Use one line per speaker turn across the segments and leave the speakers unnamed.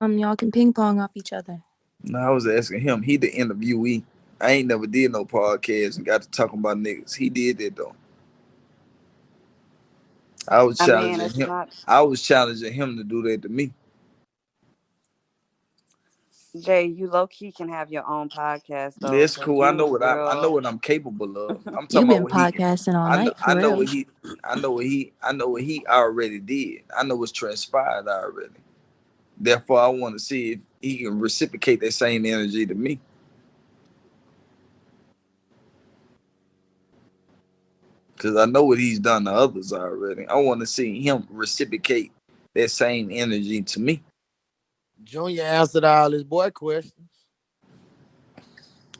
Y'all can ping pong off each other.
No, I was asking him. He the interviewee. I ain't never did no podcast and got to talking about niggas. He did that though. I was
I mean,
challenging
it's
him.
not.
I was challenging him to do that to me.
Jay, you low key can have your own podcast though,
That's
cause
cool.
you
I know
real.
what I'm capable of. I'm talking
You've
about
been
what he.
podcasting all
I know.
night for real.
I know what he already did. I know what's transpired already. Therefore, I want to see if he can reciprocate that same energy to me. Because I know what he's done to others already. I want to see him reciprocate that same energy to me.
Junior answered all his boy questions.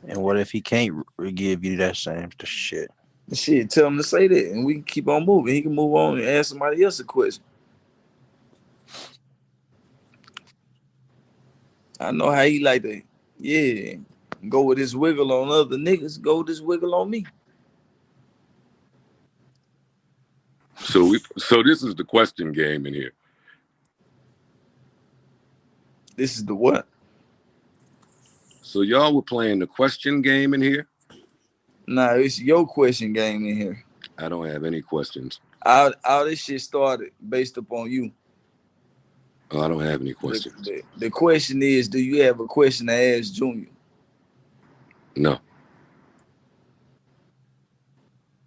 And what if he can't give you that same shit?
Shit, tell him to say that, and we can keep on moving. He can move on and ask somebody else a question. I know how he like to, yeah, go with this wiggle on other niggas. Go with this wiggle on me.
So this is the question game in here.
This is the what?
So y'all were playing the question game in here?
Nah, it's your question game in here.
I don't have any questions.
All this shit started based upon you.
Oh, I don't have any questions.
The question is, do you have a question to ask Junior?
No.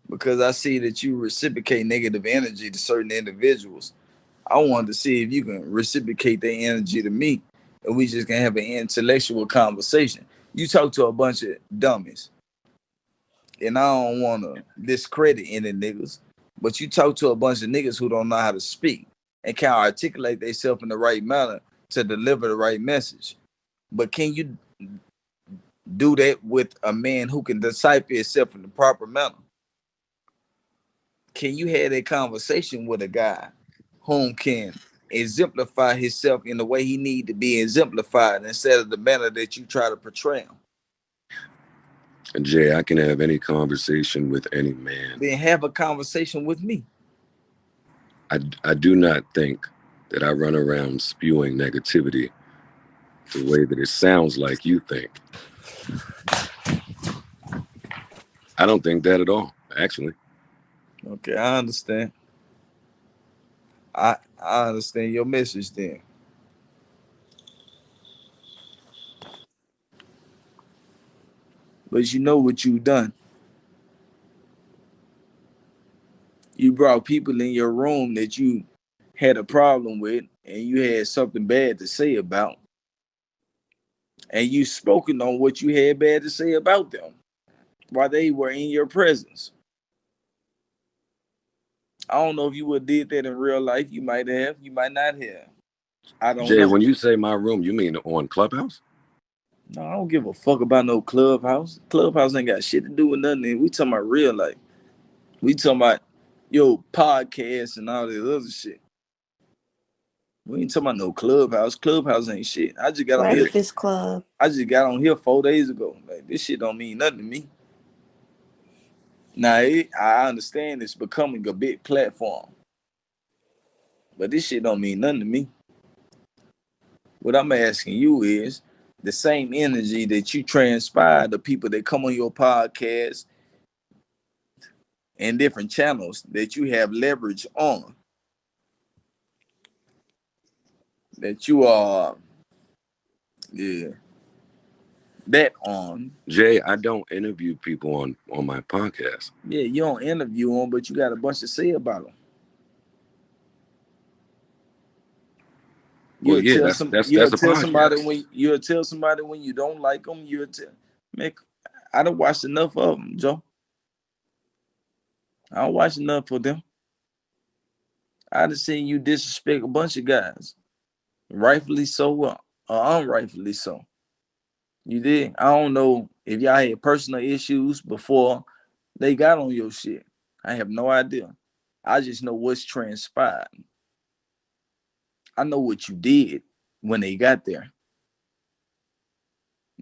Because I see that you reciprocate negative energy to certain individuals. I wanted to see if you can reciprocate that energy to me, and we just can have an intellectual conversation. You talk to a bunch of dummies, and I don't want to discredit any niggas, but you talk to a bunch of niggas who don't know how to speak and can't articulate themselves in the right manner to deliver the right message. But can you do that with a man who can decipher himself in the proper manner? Can you have that conversation with a guy whom can exemplify himself in the way he need to be exemplified instead of the manner that you try to portray him?
Jay, I can have any conversation with any man.
Then have a conversation with me.
I do not think that I run around spewing negativity the way that it sounds like you think. I don't think that at all, actually.
Okay, I understand. I understand your message then. But you know what you've done. You brought people in your room that you had a problem with and you had something bad to say about. And you spoken on what you had bad to say about them while they were in your presence. I don't know if you would have did that in real life. You might have. You might not have. I don't
Jay,
know.
when you say my room, you mean on Clubhouse?
No, I don't give a fuck about no Clubhouse. Clubhouse ain't got shit to do with nothing. We talking about real life. We talking about yo podcasts and all this other shit. We ain't talking about no Clubhouse. Clubhouse ain't shit. I just got on here.
Breakfast Club.
I just got on here 4 days ago. Like this shit don't mean nothing to me. Now I understand it's becoming a big platform, but this shit don't mean nothing to me. What I'm asking you is the same energy that you transpire the people that come on your podcast and different channels that you have leverage on, that you are, yeah, that on.
Jay, I don't interview people on my podcast.
Yeah, you don't interview them, but you got a bunch to say about them.
Well, yeah, that's a podcast.
You'll tell somebody when you don't like them. You'll tell, make. I don't watch enough of them, Joe. I don't watch enough of them. I done seen you disrespect a bunch of guys, rightfully so or unrightfully so. You did. I don't know if y'all had personal issues before they got on your shit. I have no idea. I just know what's transpired. I know what you did when they got there.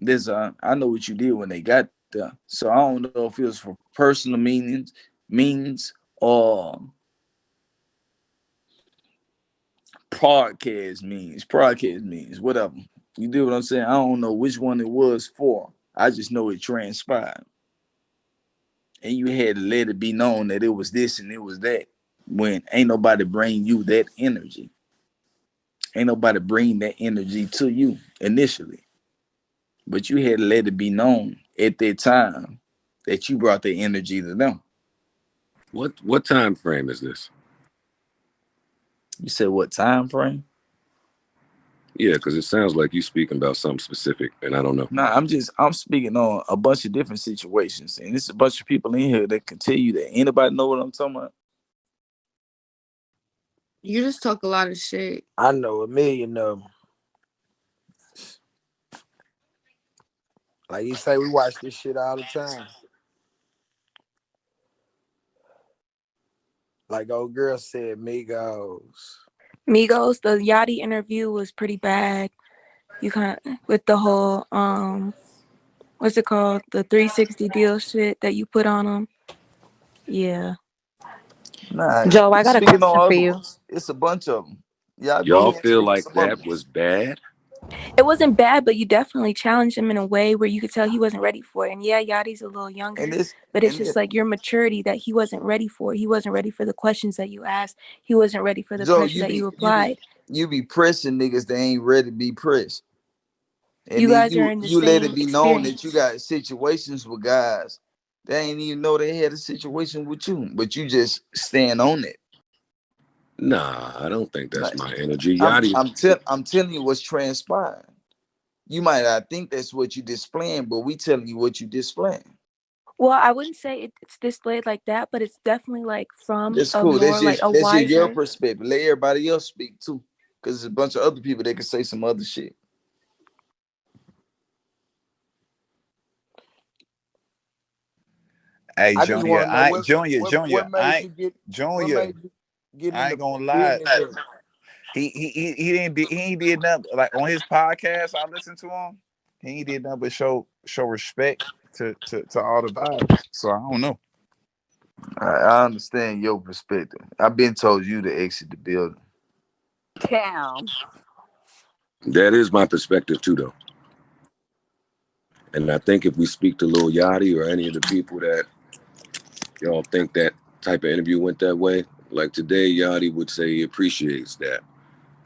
I know what you did when they got there. So I don't know if it was for personal means or podcast means whatever. You do what I'm saying? I don't know which one it was for. I just know it transpired. And you had to let it be known that it was this and it was that. When ain't nobody bring you that energy. Ain't nobody bring that energy to you initially. But you had to let it be known at that time that you brought the energy to them.
What time frame is this?
You said what time frame?
Yeah, because it sounds like you speaking about something specific, and I don't know.
Nah, I'm speaking on a bunch of different situations, and it's a bunch of people in here that can tell you that. Anybody know what I'm talking about?
You just talk a lot of shit.
I know a million of them. Like you say, we watch this shit all the time. Like old girl said, Migos.
Migos, the Yachty interview was pretty bad. You kind of with the whole what's it called? The 360 deal shit that you put on them. Yeah.
Nah,
Joe, I got a
speaking on
question for
other
you.
ones, it's a bunch of them. Yeah, go
Y'all
ahead and
feel
speak on
like
some other
that
ones.
was bad?
It wasn't bad, but you definitely challenged him in a way where you could tell he wasn't ready for it. And yeah, Yachty's a little younger, but it's just like your maturity that he wasn't ready for. He wasn't ready for the questions that you asked. He wasn't ready for the
Joe,
pressure that you applied.
You be pressing niggas that ain't ready to be pressed. And
You
then
guys are in the
you let
same
it be known
experience.
that you got situations with guys that ain't even know they had a situation with you, but you just stand on it.
Nah, I don't think that's my energy.
I'm
Yachty,
I'm telling you what's transpiring. You might not think that's what you displaying, but we telling you what you displaying.
Well, I wouldn't say it's displayed like that, but it's definitely like from
That's
a
cool.
more like a
That's just your
wiser.
perspective. Let everybody else speak too, because there's a bunch of other people that can say some other shit.
Hey,
I just
Junior,
want to know what made you get
I
into
ain't gonna lie.
business.
He ain't did nothing like on his podcast. I listened to him. He ain't did nothing but show respect to all the vibes. So I don't know.
I understand your perspective. I've been told you to exit the building.
Damn.
that is my perspective too, though. And I think if we speak to Lil Yachty or any of the people that y'all think that type of interview went that way, like today, Yachty would say he appreciates that.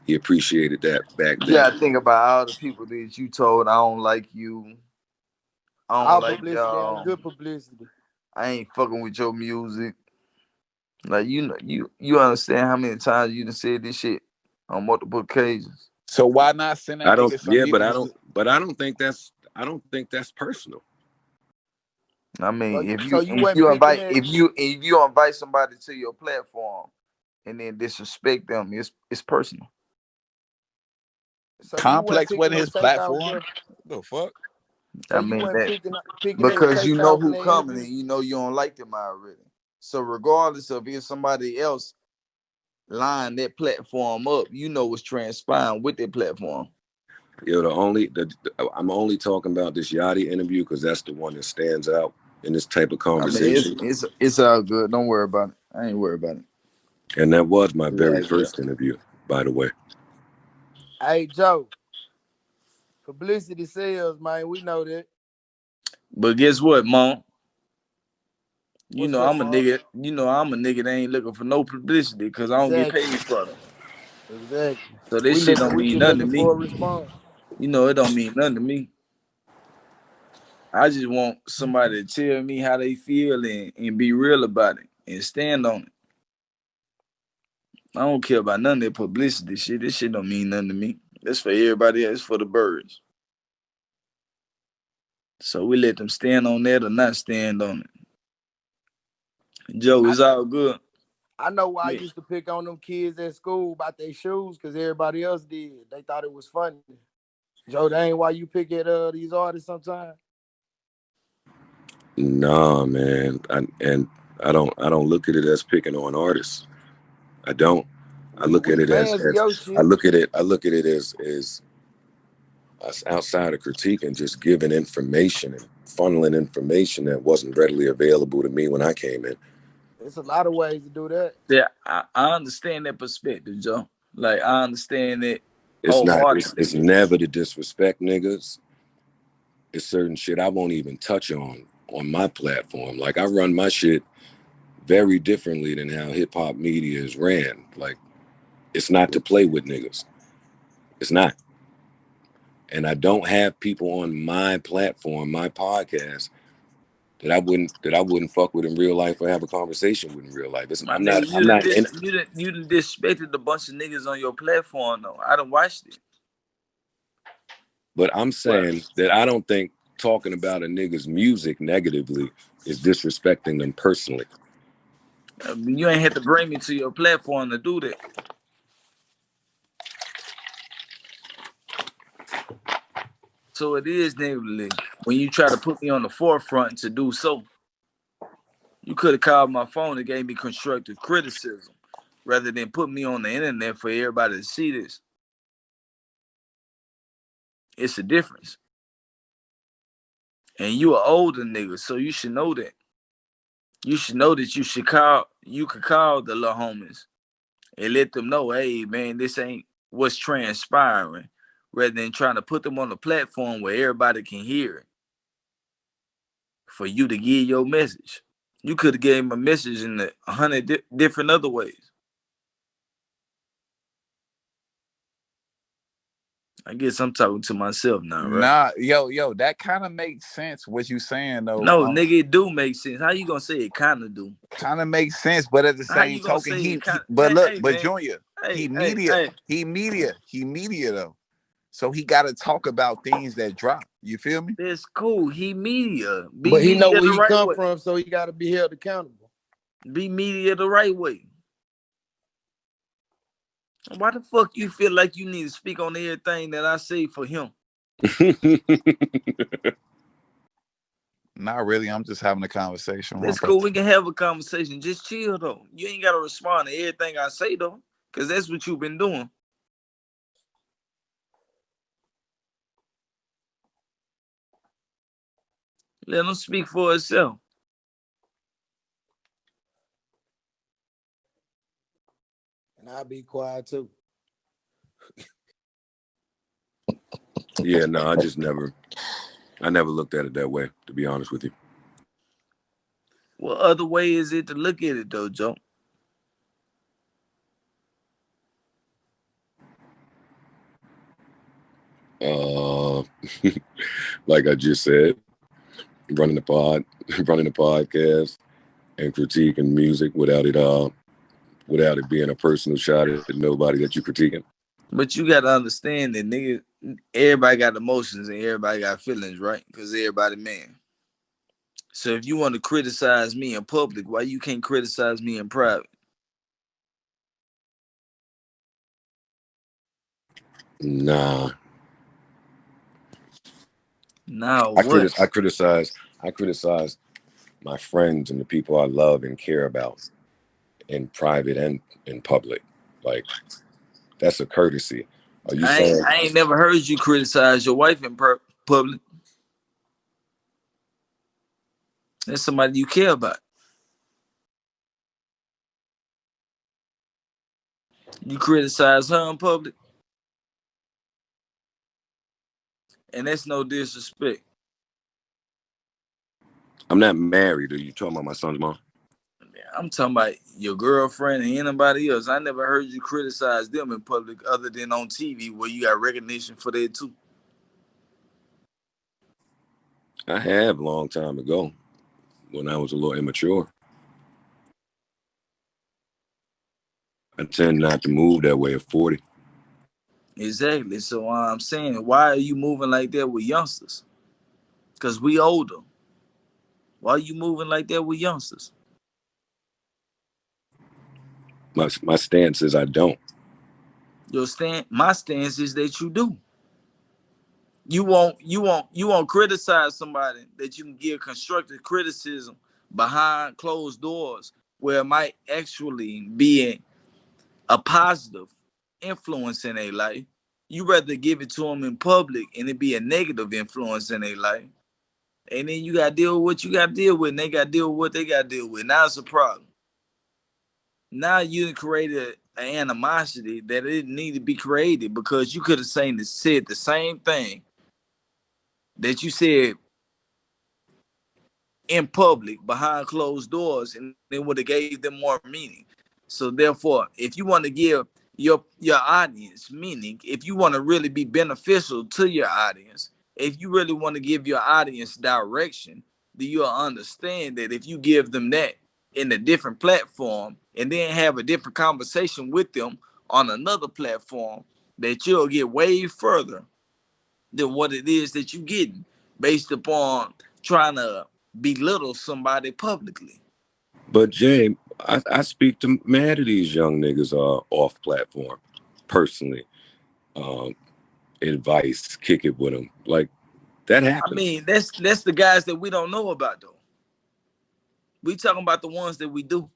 He appreciated that back then.
Yeah, I think about all the people that you told I don't like you. I don't like
publicity
y'all.
ain't good publicity.
I ain't fucking with your music. Like you know, you understand how many times you done said this shit on multiple occasions.
So why not send that nigga some?
Yeah, but I don't think that's personal.
I mean, if
So you wouldn't pick him
if you invite somebody to your platform and then disrespect them, it's personal.
So
Complex wasn't his platform.
What
the fuck?
So
I mean that
picking
because you know who coming
interview?
and you know you don't like them already. So regardless of if somebody else line that platform up, you know what's transpiring with that platform.
Yo, I'm only talking about this Yachty interview because that's the one that stands out in this type of conversation.
I mean, it's all good. Don't worry about it. I ain't worried about it.
And that was my very first interview, by the way.
Hey Joe, publicity sells, man. We know that.
But guess what, Mom? You
What's
know
up,
I'm a
Mom?
nigga. You know I'm a nigga that ain't looking for no publicity because I don't get paid for it.
Exactly.
So this shit don't mean nothing to me.
For a response.
You know it don't mean nothing to me. I just want somebody to tell me how they feel and be real about it and stand on it. I don't care about none of that publicity shit. This shit don't mean nothing to me. That's for everybody else, for the birds. So we let them stand on that or not stand on it. Joe, it's all good.
I know why I used to pick on them kids at school about their shoes because everybody else did. They thought it was funny. Joe, that ain't why you pick at these artists sometimes.
Nah, man. I don't look at it as picking on artists. I don't. I look at it as outside of critique and just giving information and funneling information that wasn't readily available to me when I came in.
There's a lot of ways to do that.
Yeah, I understand that perspective, Joe. Like I understand that
It's not.
wholeheartedly.
It's never to disrespect niggas. It's certain shit I won't even touch on my platform. Like I run my shit very differently than how hip hop media is ran. Like it's not to play with niggas. It's not. And I don't have people on my platform, my podcast, that I wouldn't fuck with in real life or have a conversation with in real life.
My
I'm
nigga,
not. I'm not in.
you done disrespected a bunch of niggas on your platform though. I done watched it.
But I'm saying that I don't think talking about a nigga's music negatively is disrespecting them personally.
You ain't had to bring me to your platform to do that. So it is negatively when you try to put me on the forefront to do so. You could have called my phone and gave me constructive criticism rather than put me on the internet for everybody to see this. It's a difference. And you an older nigga, so you should know that. You should know that you could call the little homies and let them know, hey man, this ain't what's transpiring, rather than trying to put them on the platform where everybody can hear it for you to give your message. You could have gave him a message in 100 different other ways. I guess I'm talking to myself now, right?
Nah, yo, that kind of makes sense what you saying though.
No, nigga, it do make sense. How you gonna say it kind of do?
Kind of makes sense, but at the
How
same
you gonna
token,
say it kind?
but
Hey,
but
man.
Junior,
Hey,
he media though. So he got to talk about things that drop. You feel me?
That's cool. He media. Be
But he know
media
where
the
he
right
come
way.
from, so he got to be held accountable.
Be media the right way. Why the fuck you feel like you need to speak on everything that I say for him?
Not really. I'm just having a conversation.
That's cool. We can have a conversation. Just chill though. You ain't gotta respond to everything I say though, because that's what you've been doing. Let him speak for itself.
And I'll be quiet too.
Yeah, no, I never looked at it that way, to be honest with you.
What other way is it to look at it though, Joe?
Like I just said, running the podcast and critiquing music without it being a personal shot at nobody that you're critiquing.
But you gotta understand that nigga, everybody got emotions and everybody got feelings, right? Because everybody man. So if you want to criticize me in public, why you can't criticize me in private?
Nah.
Now
I
what?
criticize my friends and the people I love and care about in private and in public. Like that's a courtesy. Are you saying
I ain't never heard you criticize your wife in public. That's somebody you care about. You criticize her in public, and that's no disrespect.
I'm not married? Are you talking about my son's mom?
I'm talking about your girlfriend and anybody else. I never heard you criticize them in public other than on TV where you got recognition for that too.
I have a long time ago when I was a little immature. I tend not to move that way at 40.
Exactly. So I'm saying, why are you moving like that with youngsters? Because we older. Why are you moving like that with youngsters?
My stance is I don't.
My stance is that you do. You won't criticize somebody that you can give constructive criticism behind closed doors where it might actually be a positive influence in their life. You rather give it to them in public and it be a negative influence in their life. And then you got to deal with what you got to deal with, and they got to deal with what they got to deal with. Now it's a problem. Now you created an animosity that it didn't need to be created, because you could have said the same thing that you said in public behind closed doors, and it would have gave them more meaning. So therefore, if you want to give your audience meaning, if you want to really be beneficial to your audience, if you really want to give your audience direction, then you'll understand that if you give them that in a different platform and then have a different conversation with them on another platform, that you'll get way further than what it is that you're getting based upon trying to belittle somebody publicly.
But Jay, I speak to mad of these young niggas off platform personally. Advice, kick it with them. Like, that happens.
I mean, that's the guys that we don't know about though. We talking about the ones that we do.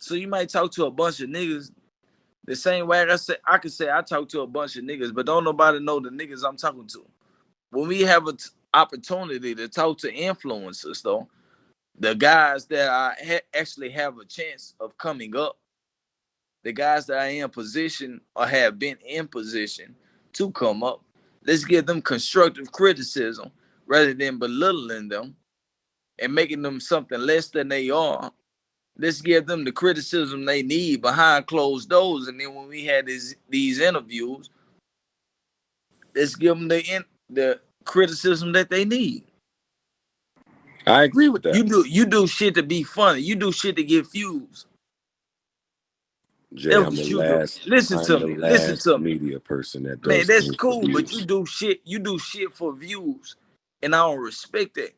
So you might talk to a bunch of niggas the same way I could say I talk to a bunch of niggas, but don't nobody know the niggas I'm talking to. When we have an opportunity to talk to influencers though, the guys that I actually have a chance of coming up, the guys that are in position or have been in position to come up, let's give them constructive criticism rather than belittling them and making them something less than they are. Let's give them the criticism they need behind closed doors. And then when we had these interviews, let's give them the criticism that they need.
I agree with that.
You do shit to be funny. You do shit to get views.
Jay, I'm the last.
Listen to me. Listen to me.
Media person that does.
Man, that's cool, but you do shit for views, and I don't respect that.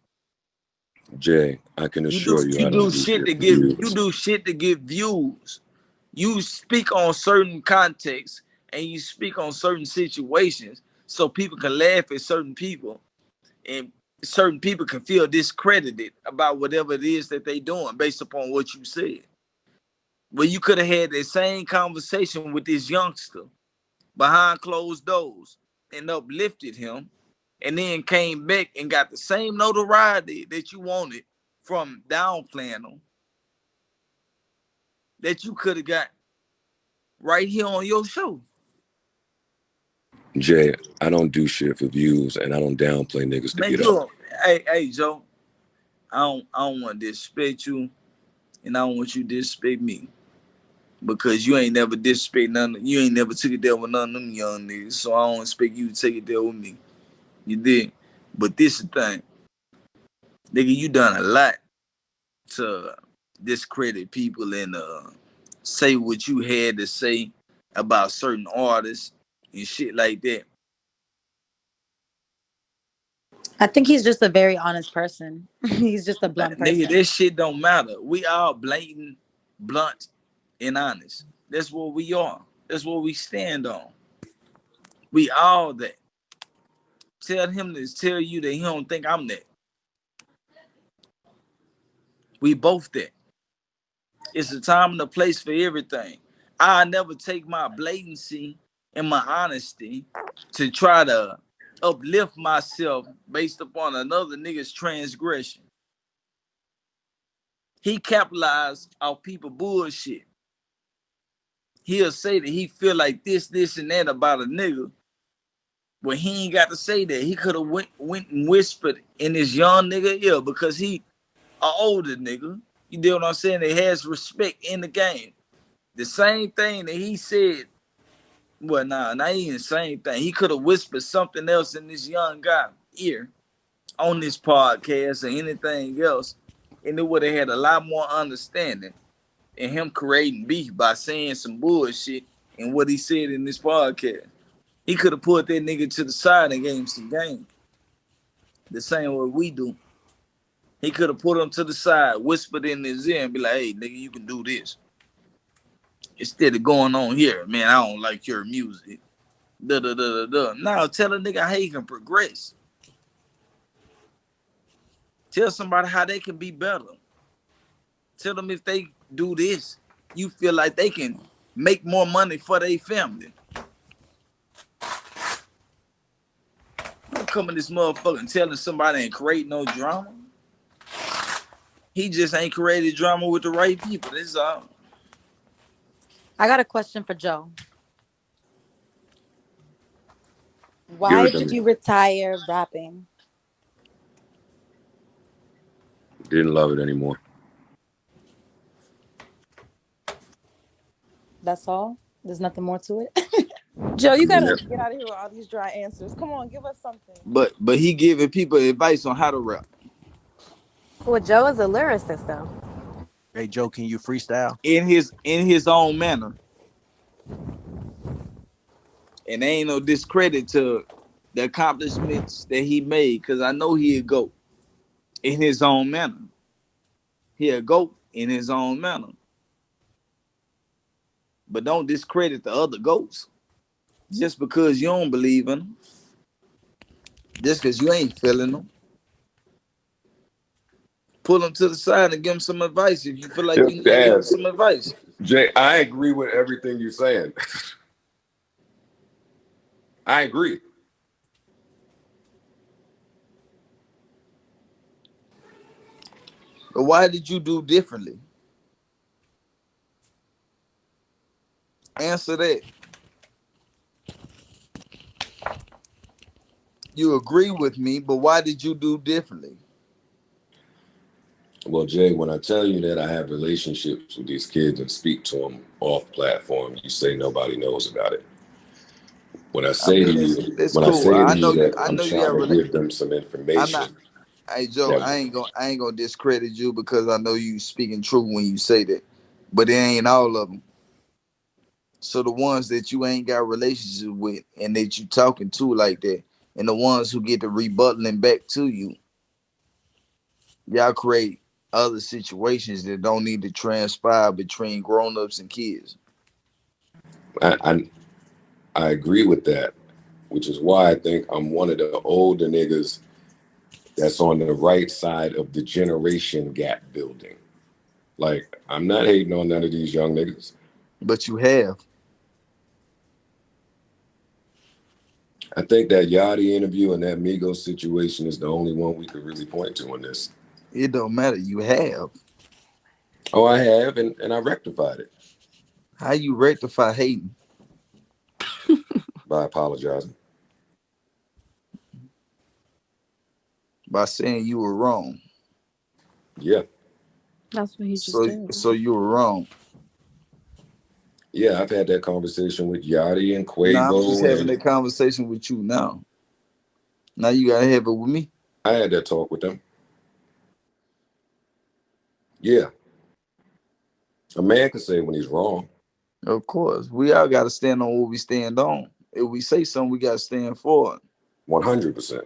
Jay, I can assure you,
you do shit to get views. You speak on certain contexts and you speak on certain situations so people can laugh at certain people, and certain people can feel discredited about whatever it is that they doing based upon what you said. But you could have had that same conversation with this youngster behind closed doors and uplifted him, and then came back and got the same notoriety that you wanted from downplaying them that you could have got right here on your show.
Jay, I don't do shit for views, and I don't downplay niggas to get up.
Hey, Joe, I don't want to disrespect you, and I don't want you to disrespect me, because you ain't never disrespect none. You ain't never took it there with none of them young niggas, so I don't expect you to take it there with me. You did, but this is the thing, nigga. You done a lot to discredit people and say what you had to say about certain artists and shit like that.
I think he's just a very honest person. He's just a blunt person.
Nigga, this shit don't matter. We all blatant, blunt, and honest. That's what we are. That's what we stand on. We all that. Tell him to tell you that he don't think I'm that. We both that. It's a time and a place for everything. I never take my blatancy and my honesty to try to uplift myself based upon another nigga's transgression. He capitalized off people bullshit. He'll say that he feel like this, and that about a nigga. But he ain't got to say that. He could have went and whispered in this young nigga ear, because he an older nigga. You know what I'm saying? That has respect in the game. The same thing that he said. Well, not even the same thing. He could have whispered something else in this young guy's ear on this podcast or anything else, and it would have had a lot more understanding and him creating beef by saying some bullshit and what he said in this podcast. He could have put that nigga to the side and gave him some game. The same way we do. He could have put him to the side, whispered in his ear and be like, hey, nigga, you can do this. Instead of going on here, man, I don't like your music. Now tell a nigga how he can progress. Tell somebody how they can be better. Tell them if they do this, you feel like they can make more money for their family. Don't come in this motherfucker telling somebody ain't create no drama. He just ain't created drama with the right people. That's all.
I got a question for Joe.
Give
Why
it to
did
me.
you retire rapping?
Didn't love it anymore.
That's all? There's nothing more to it?
Joe,
I
you
mean,
gotta
that,
get out of here with all these dry answers. Come on, give us something.
But he giving people advice on how to rap
Well, Joe is a lyricist, though.
Hey Joe, can you freestyle?
in his own manner. And there ain't no discredit to the accomplishments that he made, because I know he'll go in his own manner. He'll go in his own manner. But don't discredit the other goats just because you don't believe in them. Just because you ain't feeling them. Pull them to the side and give them some advice if you feel like you need to give them some advice.
Jay, I agree with everything you're saying. I agree.
But why did you do differently? Answer that. You agree with me, but why did you do differently?
Well, Jay, when I tell you that I have relationships with these kids and speak to them off platform, you say nobody knows about it. When I
I
say to
mean,
you,
that's
when I
cool.
say to
I
you
know you.
that
I
I'm
know you
trying
have.
to give them some
I'm not.
information,
Hey Joe,
that
I ain't gonna discredit you because I know you speaking true when you say that, but it ain't all of them. So the ones that you ain't got relationships with and that you talking to like that, and the ones who get the rebuttaling back to you, y'all create other situations that don't need to transpire between grown-ups and kids.
I, I agree with that, which is why I think I'm one of the older niggas that's on the right side of the generation gap building. Like, I'm not hating on none of these young niggas.
But you have.
I think that Yachty interview and that Migos situation is the only one we could really point to in this.
It don't matter. You have.
Oh, I have, and I rectified it
How you rectify hating?
by apologizing.
By saying you were wrong.
Yeah.
That's what he just
So
did.
so you were wrong.
Yeah, I've had that conversation with Yachty and
Now I'm just
Quavo,
having
and
that conversation with you now. Now you gotta have it with me.
I had that talk with them. Yeah. A man can say when he's wrong.
Of course. We all gotta stand on what we stand on. If we say something, we gotta stand for it.
100%.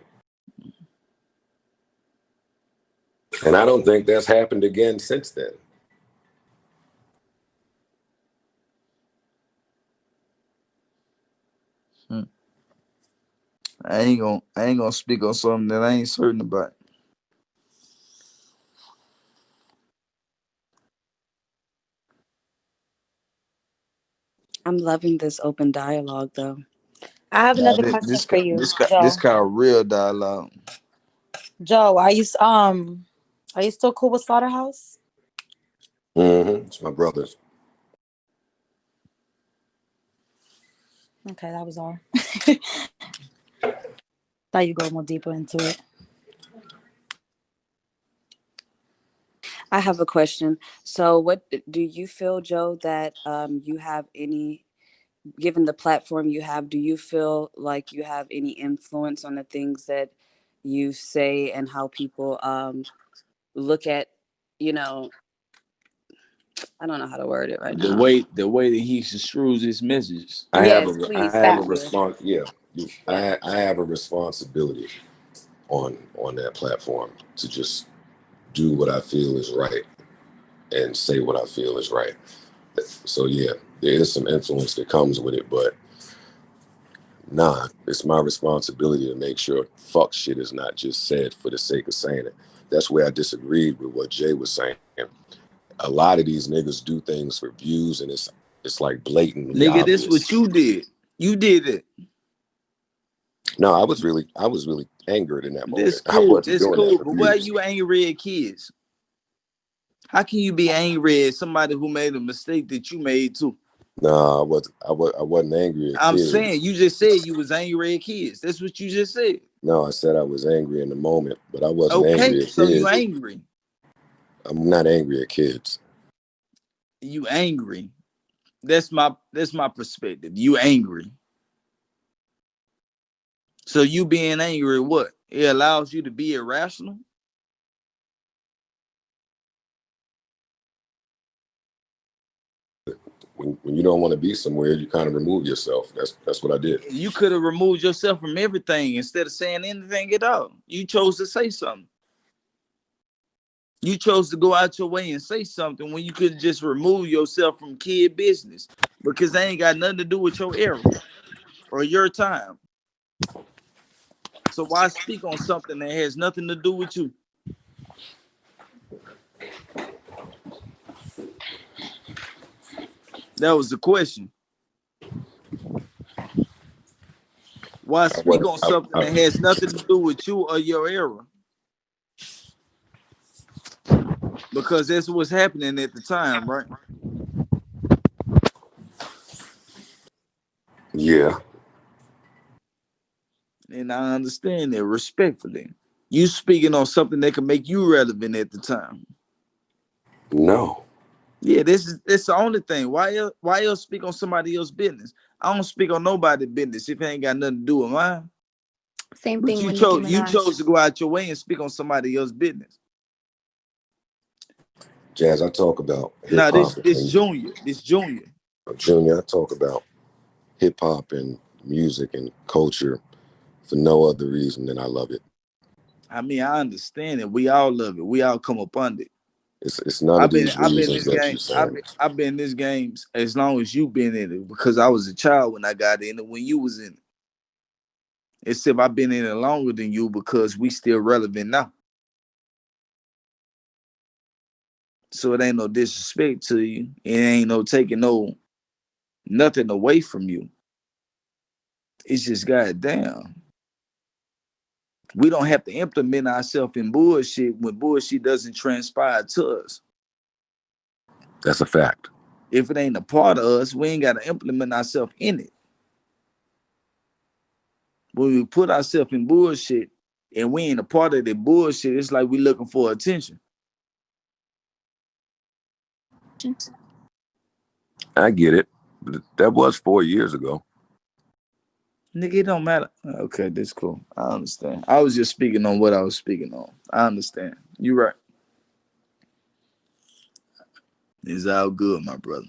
And I don't think that's happened again since then.
I ain't gonna speak on something that I ain't certain about.
I'm loving this open dialogue, though.
I have
Now
another question for you,
this
Joe.
called real dialogue.
Joe, are you still cool with Slaughterhouse?
It's my brothers.
Okay, that was all. Thought you go more deeper into it.
I have a question. So, what do you feel, Joe, that you have any, given the platform you have, do you feel like you have any influence on the things that you say and how people look at, you know, I don't know how to word it right
The
now.
way that he construes his messages.
I
Yes,
have
please.
a
Thank you.
response. Yeah, I have a responsibility on that platform to just do what I feel is right and say what I feel is right. So yeah, there is some influence that comes with it, but nah, it's my responsibility to make sure fuck shit is not just said for the sake of saying it. That's where I disagreed with what Jay was saying. A lot of these niggas do things for views, and it's like blatantly
Nigga, this
obvious.
what you did. You did it.
No, I was really angered in that
This
moment. I
cool.
wasn't
This
doing that
cool.
for
But why
views.
you angry at kids? How can you be angry at somebody who made a mistake that you made too?
Nah, I wasn't angry at
I'm
kids.
saying you just said you was angry at kids. That's what you just said.
No, I said I was angry in the moment, but I wasn't
Okay,
angry at
so you
kids.
angry.
I'm not angry at kids.
You angry. That's my perspective. You angry. So you being angry, what? It allows you to be irrational.
When you don't want to be somewhere, you kind of remove yourself. That's what I did.
You could have removed yourself from everything instead of saying anything at all. You chose to say something. You chose to go out your way and say something when you could just remove yourself from kid business because they ain't got nothing to do with your era or your time. So why speak on something that has nothing to do with you? That was the question. Why speak on something that has nothing to do with you or your era? Because that's what's happening at the time, right?
Yeah.
And I understand that respectfully. You speaking on something that can make you relevant at the time.
No.
Yeah, that's the only thing. Why else speak on somebody else's business? I don't speak on nobody's business if it ain't got nothing to do with mine.
Same
But
thing
you
with Nicki
chose
Minaj.
to go out your way and speak on somebody else's business.
Jazz, I talk about hip
Nah,
hop.
this Junior.
Junior, I talk about hip hop and music and culture for no other reason than I love it.
I mean, I understand it. We all love it. We all come up under it.
It's none of these reasons that you saying.
I've been in this game as long as you've been in it because I was a child when I got in it, when you was in it. Except I've been in it longer than you because we still relevant now. So it ain't no disrespect to you. It ain't no taking nothing away from you. It's just goddamn. We don't have to implement ourselves in bullshit when bullshit doesn't transpire to us.
That's a fact.
If it ain't a part of us, we ain't got to implement ourselves in it. When we put ourselves in bullshit and we ain't a part of the bullshit, it's like we looking for attention.
I get it. But that was 4 years ago.
Nigga, it don't matter. Okay, that's cool. I understand. I was just speaking on what I was speaking on. I understand. You're right. It's all good, my brother.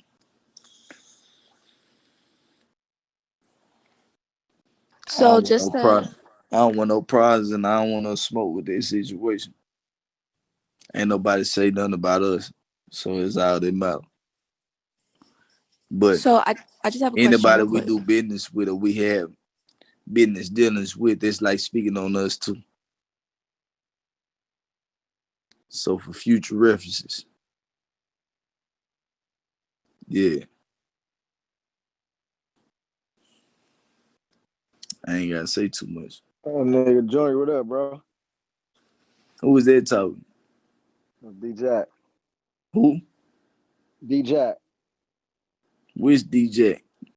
So just to
I don't want no prizes and I don't want no smoke with this situation. Ain't nobody say nothing about us. So it's all that matter. But
so I just have a question
anybody
real
we
quick.
do business with or we have business dealings with, it's like speaking on us too. So for future references. Yeah. I ain't gotta say too much.
Oh, nigga, Johnny, what up, bro?
Who was that talking?
D-Jack.
Who?
D-Jack.
Which DJ?